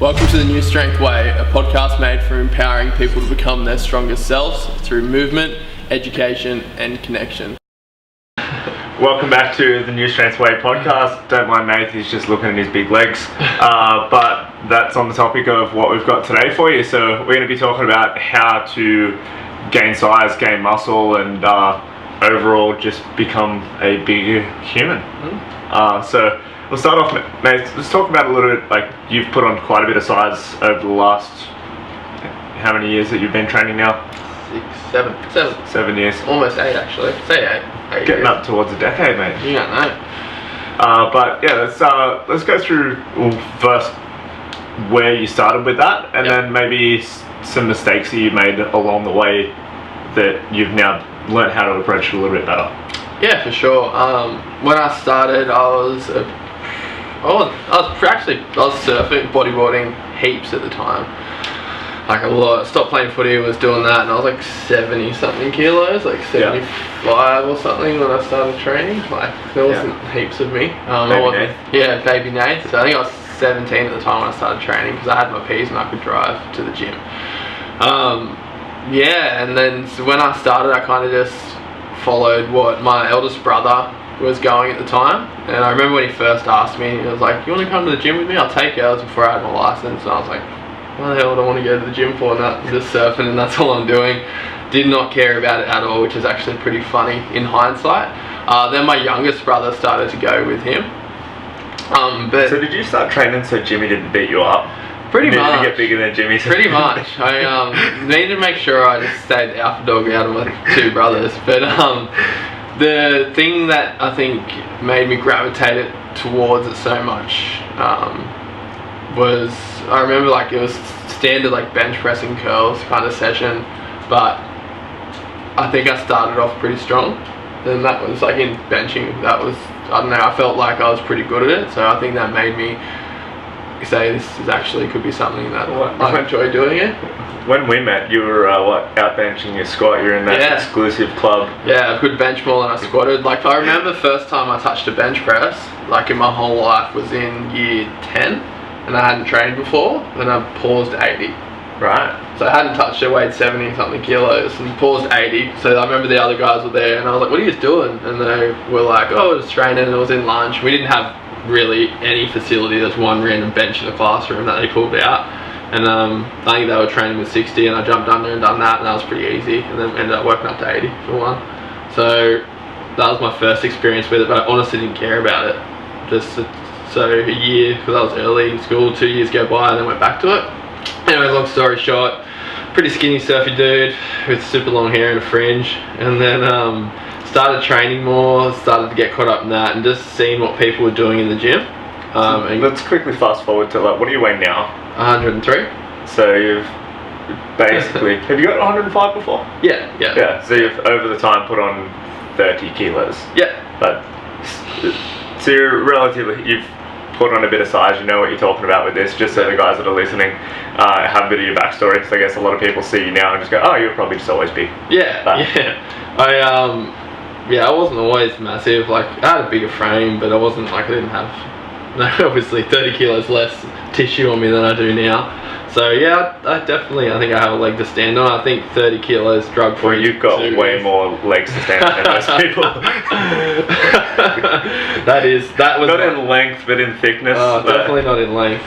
Welcome to the Newstrength Way, a podcast made for empowering people to become their strongest selves through movement, education, and connection. Welcome back to the Newstrength Way podcast. Don't mind Nate, he's just looking at his big legs. But that's on the topic of what we've got today for you. So we're going to be talking about how to gain size, gain muscle, and overall just become a bigger human. So we'll start off, mate, let's talk about a little bit, like, you've put on quite a bit of size over the last, how many years that you've been training now? 7 years. Almost 8 actually. Say 8 Getting years. up towards a decade, mate. You don't know. But yeah, let's go through first where you started with that, and then maybe some mistakes that you made along the way that you've now learned how to approach it a little bit better. Yeah, for sure. When I started, I was surfing, bodyboarding heaps at the time. Like a lot. Stopped playing footy, was doing that, and I was like 70 something kilos, like 75 or something when I started training. Like there wasn't heaps of me. Baby Nate. So I think I was 17 at the time when I started training because I had my P's and I could drive to the gym. And then when I started, I kind of just followed what my eldest brother was going at the time. And I remember when he first asked me, he was like, "You want to come to the gym with me? I'll take you." That was before I had my license, and I was like, "What the hell do I want to go to the gym for?" And that, just surfing, and that's all I'm doing. Did not care about it at all, which is actually pretty funny in hindsight. Then my youngest brother started to go with him. So did you start training so Jimmy didn't beat you up? Pretty much. To get bigger than Jimmy. Pretty much. I needed to make sure I just stayed the alpha dog out of my two brothers. But the thing that I think made me gravitate it towards it so much was, I remember like it was standard like bench pressing curls kind of session, but I think I started off pretty strong. And that was like in benching, that was, I don't know, I felt like I was pretty good at it. So I think that made me say this is actually could be something that I enjoy doing it. When we met, you were out benching your squat. You're in that exclusive club. Yeah, I could bench more than I squatted. Like I remember the first time I touched a bench press, like in my whole life, was in year 10, and I hadn't trained before. And I paused 80. Right. So I hadn't touched it, weighed 70 something kilos, and paused 80. So I remember the other guys were there, and I was like, "What are you doing?" And they were like, "Oh, just training." And it was in lunch. We didn't have really any facility. There's one random bench in the classroom that they pulled out, and I think they were training with 60, and I jumped under and done that, and that was pretty easy, and then ended up working up to 80 for one. So that was my first experience with it, but I honestly didn't care about it. So a year, because I was early in school, 2 years go by, and then went back to it. Anyway, long story short, pretty skinny surfy dude with super long hair and a fringe, and then started training more, started to get caught up in that, and just seeing what people were doing in the gym. And let's quickly fast forward to, like, what are you weighing now? 103. So you've basically, have you got 105 before? Yeah. So you've over the time put on 30 kilos. Yeah. But so you've put on a bit of size. You know what you're talking about with this. Just so the guys that are listening have a bit of your backstory, because I guess a lot of people see you now and just go, "Oh, you'll probably just always be." I wasn't always massive. Like I had a bigger frame, but I wasn't like, I didn't have obviously 30 kilos less tissue on me than I do now. So yeah, I think I have a leg to stand on. I think 30 kilos drug free. Well, you've got way more legs to stand on than most people. that was not in length, but in thickness. Definitely not in length.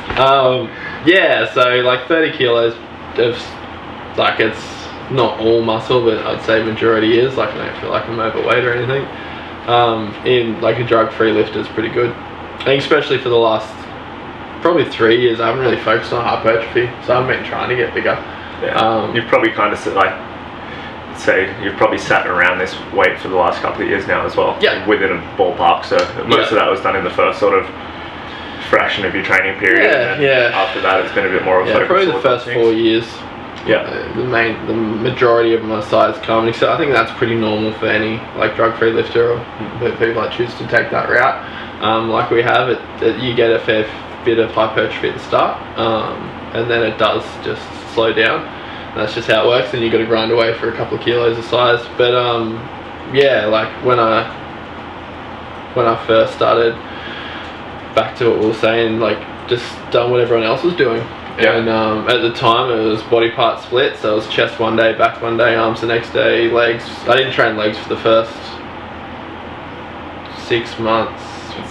So like 30 kilos of, like, it's not all muscle, but I'd say majority is. Like I don't feel like I'm overweight or anything. In like a drug-free lift is pretty good. I think especially for the last probably 3 years, I haven't really focused on hypertrophy, so I've been trying to get bigger. Yeah. You've probably kind of you've probably sat around this weight for the last couple of years now as well. Yeah. Within a ballpark. So most of that was done in the first sort of fraction of your training period. After that, it's been a bit more of a focus. Probably the first 4 years. The majority of my size coming. So I think that's pretty normal for any like drug-free lifter or people that choose to take that route. Like we have it, you get a fair bit of hypertrophy at the start, and then it does just slow down. And that's just how it works, and you got to grind away for a couple of kilos of size. But like when I first started, back to what we were saying, like just done what everyone else was doing. Yeah. And at the time it was body part split, so it was chest one day, back one day, arms the next day, legs. I didn't train legs for the first 6 months,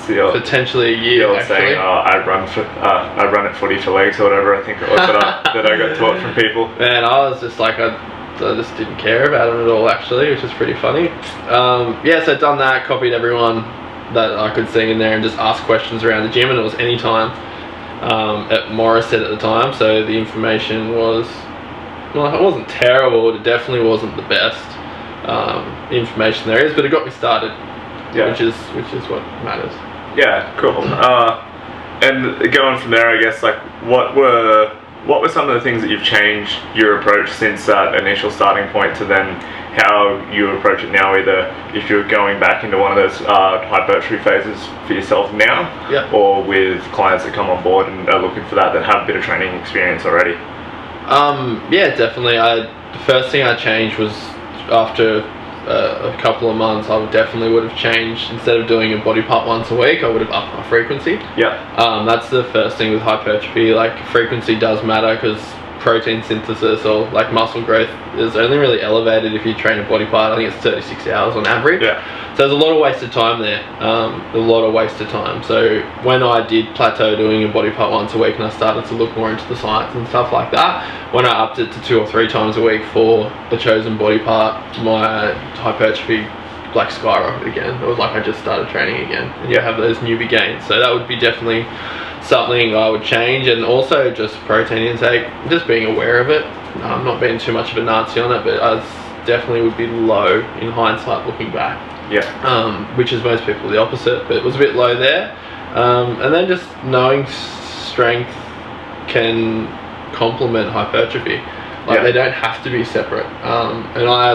potentially a year. You're saying, I run at footy for legs or whatever. I think it was that I got taught from people. Man, I was just like, I just didn't care about it at all, actually, which is pretty funny. Yeah, so done that, copied everyone that I could see in there and just asked questions around the gym, and it was any time at Morrisett at the time, so the information was, well, it wasn't terrible, it definitely wasn't the best information there is, but it got me started, which is what matters. Yeah, cool. And going from there, I guess, like, what were some of the things that you've changed your approach since that initial starting point to then how you approach it now, either if you're going back into one of those hypertrophy phases for yourself now, or with clients that come on board and are looking for that have a bit of training experience already? Yeah, definitely. The first thing I changed was after a couple of months, I definitely would have changed. Instead of doing a body part once a week, I would have upped my frequency. That's the first thing with hypertrophy. Like, frequency does matter, because protein synthesis or like muscle growth is only really elevated if you train a body part. I think it's 36 hours on average. So there's a lot of wasted time there. So when I did plateau doing a body part once a week and I started to look more into the science and stuff like that, when I upped it to 2 or 3 times a week for the chosen body part, my hypertrophy like skyrocketed again. It was like I just started training again, and you have those newbie gains. So that would be definitely something I would change. And also just protein intake, just being aware of it, not being too much of a Nazi on it, but I definitely would be low in hindsight looking back. Which is most people the opposite, but it was a bit low there. And then just knowing strength can complement hypertrophy. Like, they don't have to be separate. And I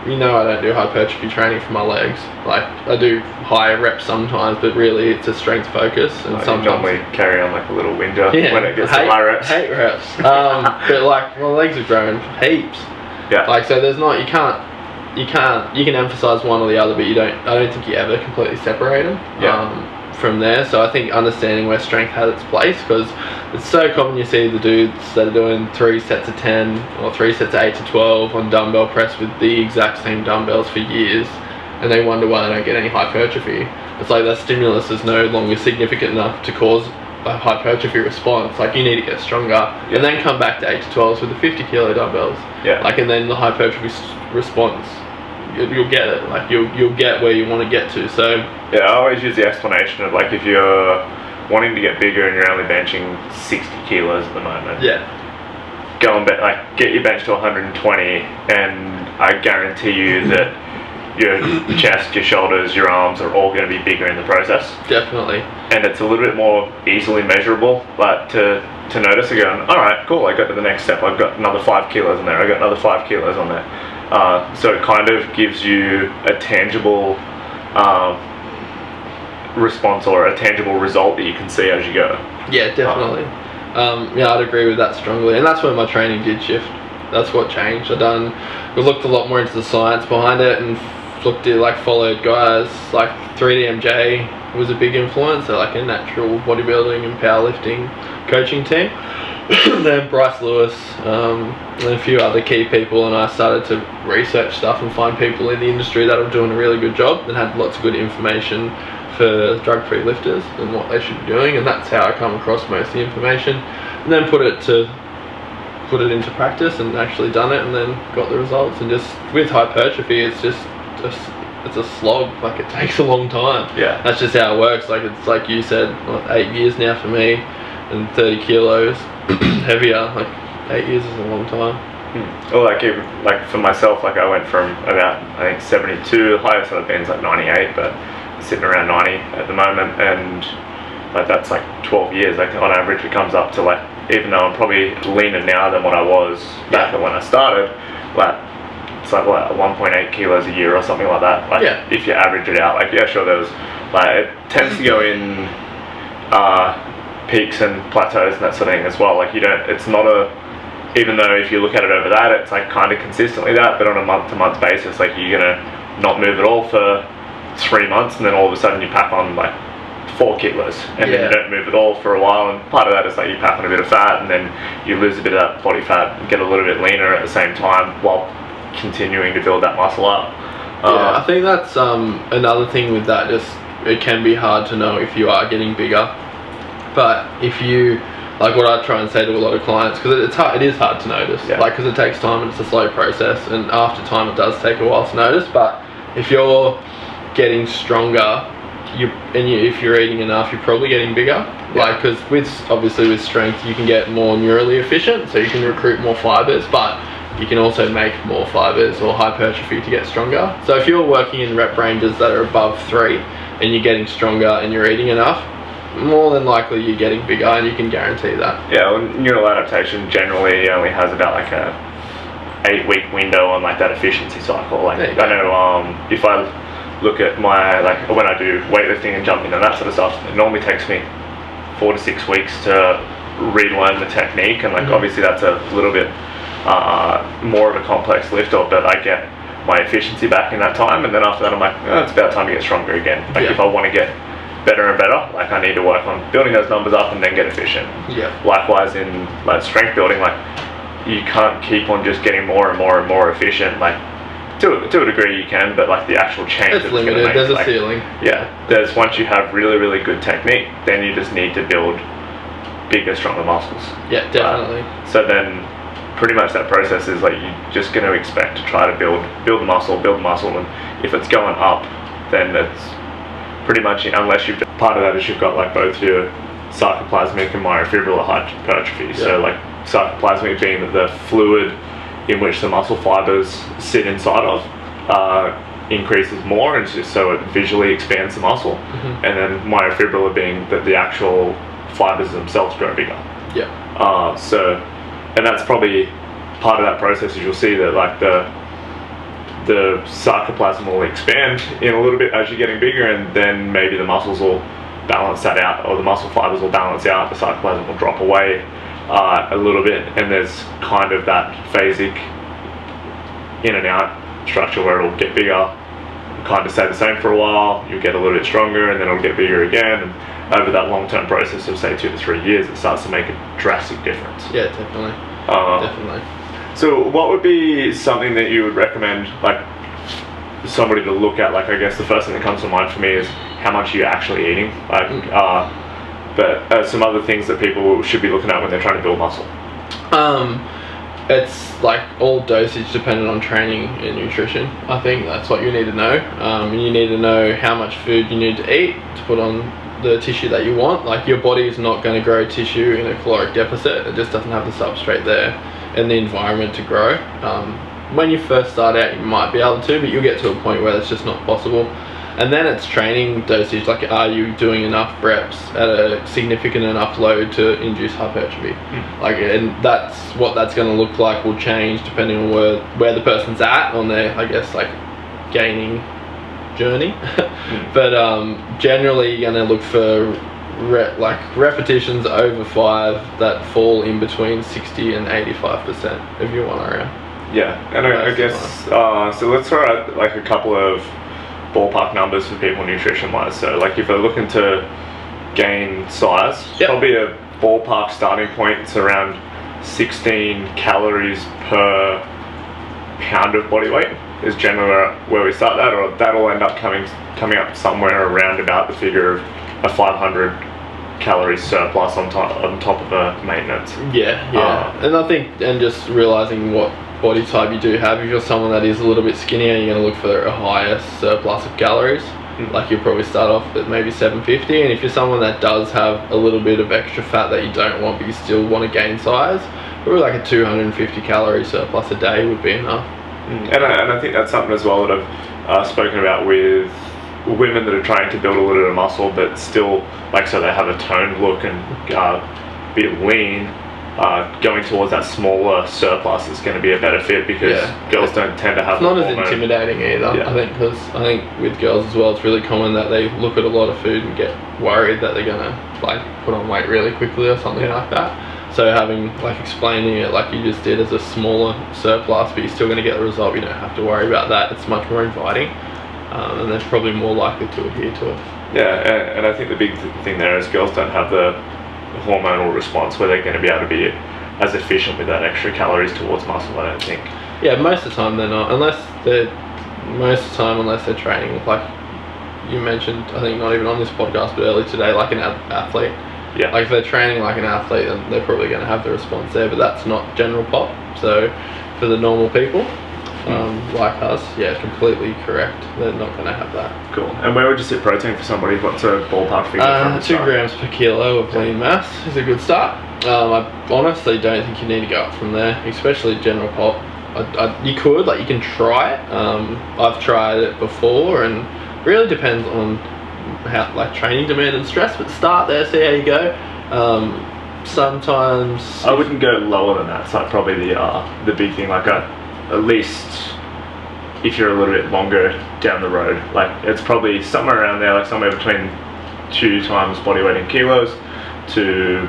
I don't do hypertrophy training for my legs. Like, I do higher reps sometimes, but really it's a strength focus. And sometimes you normally carry on like a little whinger when it gets to high reps. Hate reps. But like, my legs have grown heaps. Like, so there's not, you can emphasize one or the other, but I don't think you ever completely separate them from there. So I think understanding where strength has its place, because it's so common you see the dudes that are doing 3 sets of 10 or 3 sets of 8 to 12 on dumbbell press with the exact same dumbbells for years, and they wonder why they don't get any hypertrophy. It's like that stimulus is no longer significant enough to cause a hypertrophy response. Like, you need to get stronger and then come back to 8 to 12s with the 50 kilo dumbbells. Like, and then the hypertrophy response, you'll get it. Like, you'll get where you want to get to. So I always use the explanation of, like, if you're wanting to get bigger and you're only benching 60 kilos at the moment, go and get your bench to 120, and I guarantee you that your chest, your shoulders, your arms are all going to be bigger in the process. Definitely. And it's a little bit more easily measurable, but to notice again, alright, cool, I got to the next step, I've got another 5 kilos in there, I got another 5 kilos on there. So it kind of gives you a tangible response or a tangible result that you can see as you go. Yeah, definitely. I'd agree with that strongly, and that's when my training did shift. That's what changed. We looked a lot more into the science behind it, and followed guys like 3DMJ was a big influence. So like a natural bodybuilding and powerlifting coaching team. Then Bryce Lewis, and a few other key people, and I started to research stuff and find people in the industry that are doing a really good job and had lots of good information for drug-free lifters and what they should be doing, and that's how I come across most of the information, and then put it into practice and actually done it, and then got the results. And just with hypertrophy, it's a slog. Like, it takes a long time. That's just how it works. Like, it's like you said, 8 years now for me, and 30 kilos heavier. Like, 8 years is a long time. Well, like for myself, like, I went from about, I think, 72, the highest I've been is like 98, but sitting around 90 at the moment, and like, that's like 12 years. Like, on average it comes up to, like, even though I'm probably leaner now than what I was back when I started, like, it's like 1.8 kilos a year or something like that. Like, if you average it out, like, sure, there was, like, it tends to go in peaks and plateaus and that sort of thing as well. Like, it's not even though if you look at it over that, it's like kind of consistently that, but on a month-to-month basis, like, you're gonna not move at all for 3 months, and then all of a sudden you pack on like 4 kilos, and then you don't move at all for a while, and part of that is like you pack on a bit of fat, and then you lose a bit of that body fat and get a little bit leaner at the same time while continuing to build that muscle up. I think that's another thing with that. Just it can be hard to know if you are getting bigger, but if you like what I try and say to a lot of clients, because it is hard to notice, like because it takes time and it's a slow process, and after time it does take a while to notice. But if you're getting stronger, if you're eating enough, you're probably getting bigger. Like, because obviously with strength you can get more neurally efficient, so you can recruit more fibers, but you can also make more fibers or hypertrophy to get stronger. So if you're working in rep ranges that are above 3 and you're getting stronger and you're eating enough, more than likely you're getting bigger, and you can guarantee that. Yeah, well, neural adaptation generally only has about like a 8-week window on like that efficiency cycle. Like I know if I look at my, like when I do weightlifting and jumping and that sort of stuff, it normally takes me 4 to 6 weeks to relearn the technique, and like obviously that's a little bit more of a complex lift up, but I get my efficiency back in that time, and then after that I'm like, oh, it's about time to get stronger again. Like if I want to get better and better, like I need to work on building those numbers up and then get efficient. Likewise in like strength building, like you can't keep on just getting more and more and more efficient. Like to a degree you can, but like the actual change it's limited. There's a ceiling. There's once you have really good technique, then you just need to build bigger, stronger muscles. Definitely. So then pretty much that process is like you're just going to expect to try to build the muscle, and if it's going up, then it's pretty much, unless you've, part of that is you've got like both your sarcoplasmic and myofibrillar hypertrophy. So like sarcoplasmic being the fluid in which the muscle fibers sit inside of increases more, and so it visually expands the muscle. And then myofibrillar being that the actual fibers themselves grow bigger. And that's probably part of that process. Is you'll see that like the sarcoplasm will expand in a little bit as you're getting bigger, and then maybe the muscles will balance that out, or the muscle fibers will balance out, the sarcoplasm will drop away a little bit, and there's kind of that phasic in and out structure where it'll get bigger, kind of stay the same for a while, you'll get a little bit stronger, and then it'll get bigger again, and over that long-term process of say 2 to 3 years, it starts to make a drastic difference. Definitely. Definitely. So what would be something that you would recommend like somebody to look at? Like I guess the first thing that comes to mind for me is how much you're actually eating, like but some other things that people should be looking at when they're trying to build muscle. It's like all dosage dependent on training and nutrition. I think that's what you need to know. And you need to know how much food you need to eat to put on the tissue that you want. Like your body is not going to grow tissue in a caloric deficit. It just doesn't have the substrate there and the environment to grow. When you first start out, you might be able to, but you'll get to a point where it's just not possible. And then it's training dosage, like are you doing enough reps at a significant enough load to induce hypertrophy? Like, and that's what that's going to look like will change depending on where the person's at on their, I guess, like gaining journey. But generally you're going to look for repetitions over 5 that fall in between 60 and 85% of your 1 RM. And I guess so let's throw out like a couple of ballpark numbers for people nutrition wise. So like if they're looking to gain size, probably a ballpark starting point is around 16 calories per pound of body weight is generally where we start that, or that'll end up coming up somewhere around about the figure of a 500 calorie surplus on top of a maintenance. And I think, and just realizing what body type you do have, if you're someone that is a little bit skinnier, you're going to look for a higher surplus of calories. Like you'll probably start off at maybe 750, and if you're someone that does have a little bit of extra fat that you don't want but you still want to gain size, probably like a 250 calorie surplus a day would be enough. And I think that's something as well that I've spoken about with women that are trying to build a little bit of muscle but still, like, so they have a toned look and be lean. Going towards that smaller surplus is going to be a better fit, because girls don't tend to have. It's not as intimidating either. I think, because I think with girls as well, it's really common that they look at a lot of food and get worried that they're gonna like put on weight really quickly or something like that. So having, like, explaining it like you just did as a smaller surplus, but you're still going to get the result. You don't have to worry about that. It's much more inviting, and they're probably more likely to adhere to it. Yeah, and I think the big thing there is girls don't have the hormonal response where they're going to be able to be as efficient with that extra calories towards muscle, I don't think. Yeah, most of the time they're not, unless they're training, like you mentioned, I think not even on this podcast, but earlier today, like an athlete. Yeah. Like if they're training like an athlete, then they're probably going to have the response there, but that's not general pop. So for the normal people, like us, yeah, completely correct. They're not going to have that. Cool. And where would you sit protein for somebody? What's a ballpark figure? 2 grams per kilo of lean mass is a good start. I honestly don't think you need to go up from there, especially general pop. You could, like, you can try it. I've tried it before, and really depends on how, like, training demand and stress, but start there, see how you go. Sometimes I wouldn't go lower than that. So probably the big thing, like at least if you're a little bit longer down the road, like it's probably somewhere around there, like somewhere between 2 times body weight in kilos to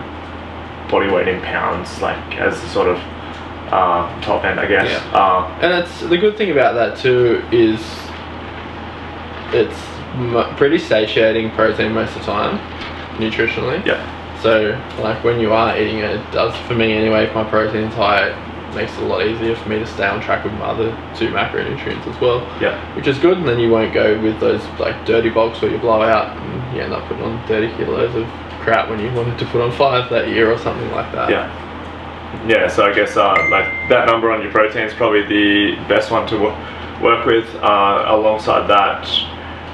body weight in pounds, like as the sort of top end, I guess. Yeah. And it's the good thing about that too is it's pretty satiating protein most of the time, nutritionally. Yeah. So like when you are eating it, it does, for me anyway, if my protein's high, it makes it a lot easier for me to stay on track with my other 2 macronutrients as well. Yeah. Which is good, and then you won't go with those like dirty bulks where you blow out and you end up putting on 30 kilos of crap when you wanted to put on 5 that year or something like that. Yeah, so I guess like that number on your protein is probably the best one to work with. Alongside that,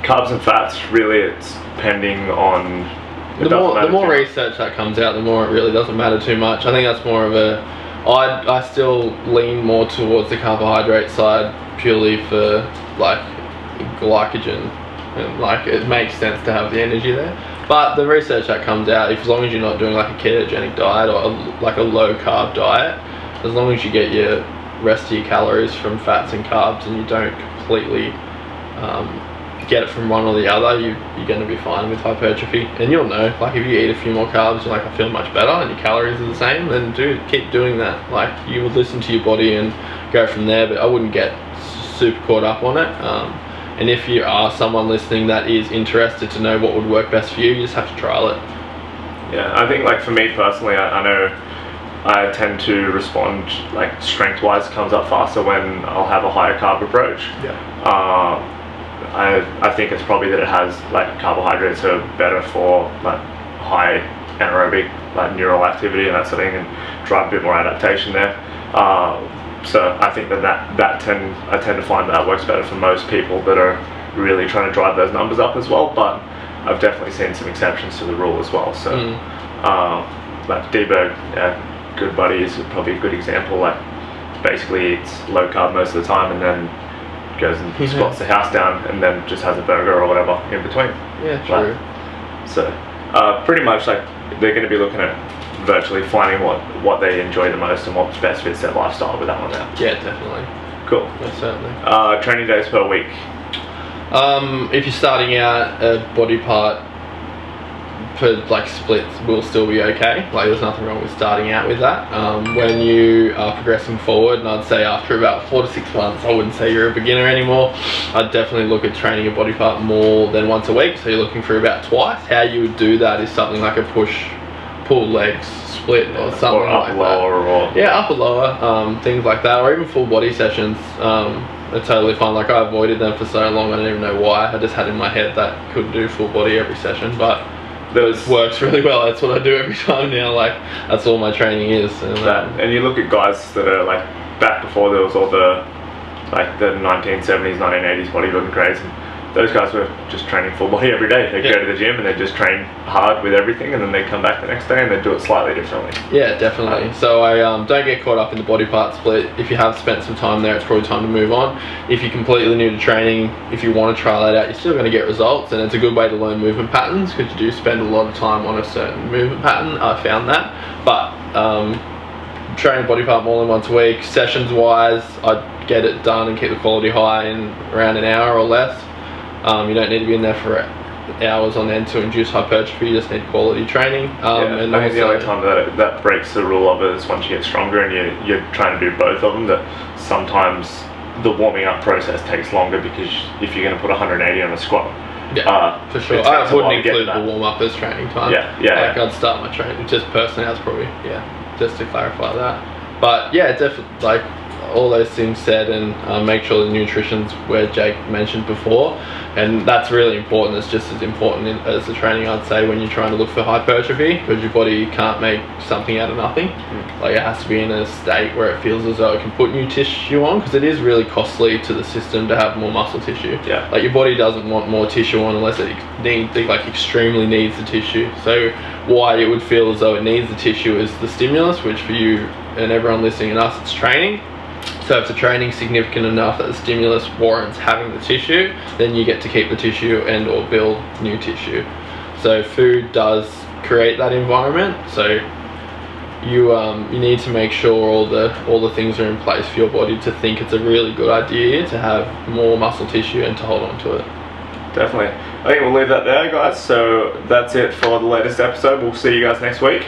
carbs and fats, really it's depending on... The more research that comes out, the more it really doesn't matter too much. I think that's more of a... I still lean more towards the carbohydrate side purely for like glycogen, and like it makes sense to have the energy there. But the research that comes out, as long as you're not doing like a ketogenic diet or like a low carb diet, as long as you get your rest of your calories from fats and carbs and you don't completely get it from one or the other, you're going to be fine with hypertrophy. And you'll know, like if you eat a few more carbs, you're like, I feel much better, and your calories are the same, then dude, keep doing that. Like you would listen to your body and go from there, but I wouldn't get super caught up on it. And if you are someone listening that is interested to know what would work best for you, you just have to trial it. Yeah, I think like for me personally, I know I tend to respond, like strength wise comes up faster when I'll have a higher carb approach. Yeah. I think it's probably that it has like carbohydrates are better for like high anaerobic like neural activity and that sort of thing, and drive a bit more adaptation there. So I think I tend to find that works better for most people that are really trying to drive those numbers up as well. But I've definitely seen some exceptions to the rule as well. So like D-Berg, good buddy, is probably a good example. Like basically eats low carb most of the time and then goes and squats the house down and then just has a burger or whatever in between. Yeah, true. So pretty much like they're going to be looking at virtually finding what they enjoy the most and what best fits their lifestyle with that one now. Yeah, definitely. Cool. Yeah, certainly. Training days per week. If you're starting out, a body part per like splits will still be okay. Like there's nothing wrong with starting out with that. When you are progressing forward, and I'd say after about 4 to 6 months, I wouldn't say you're a beginner anymore. I'd definitely look at training a body part more than once a week. So you're looking for about twice. How you would do that is something like a push, pull legs split or something or upper like lower that. Yeah, upper lower, things like that, or even full body sessions. They're totally fine. Like I avoided them for so long, I don't even know why. I just had in my head that I couldn't do full body every session, but it works really well. That's what I do every time now. Like that's all my training is. And you look at guys that are like back before there was all the like the 1970s, 1980s bodybuilding craze. And those guys were just training full body every day. They'd go to the gym and they'd just train hard with everything, and then they'd come back the next day and they'd do it slightly differently. Yeah, definitely. So I don't get caught up in the body part split. If you have spent some time there, it's probably time to move on. If you're completely new to training, if you want to try that out, you're still going to get results, and it's a good way to learn movement patterns because you do spend a lot of time on a certain movement pattern. I found that. But training body part more than once a week. Sessions wise, I'd get it done and keep the quality high in around an hour or less. You don't need to be in there for hours on end to induce hypertrophy. You just need quality training. And I think the only time that breaks the rule of it is once you get stronger and you're trying to do both of them, that sometimes the warming up process takes longer, because if you're going to put 180 on a squat Yeah, for sure. It takes I a while wouldn't to get include to the that. warm-up as training time. Yeah. I'd start my training, just personally, that's probably, just to clarify that. But yeah, definitely, like, all those things said, and make sure the nutrition's where Jake mentioned before, and that's really important. It's just as important as the training, I'd say, when you're trying to look for hypertrophy, because your body can't make something out of nothing. Like, it has to be in a state where it feels as though it can put new tissue on, because it is really costly to the system to have more muscle tissue. Like, your body doesn't want more tissue on unless it extremely needs the tissue. So why it would feel as though it needs the tissue is the stimulus, which for you and everyone listening and us, it's training. So if the training's significant enough that the stimulus warrants having the tissue, then you get to keep the tissue and or build new tissue. So food does create that environment. So you need to make sure all the things are in place for your body to think it's a really good idea to have more muscle tissue and to hold on to it. Definitely. I think we'll leave that there, guys. So that's it for the latest episode. We'll see you guys next week.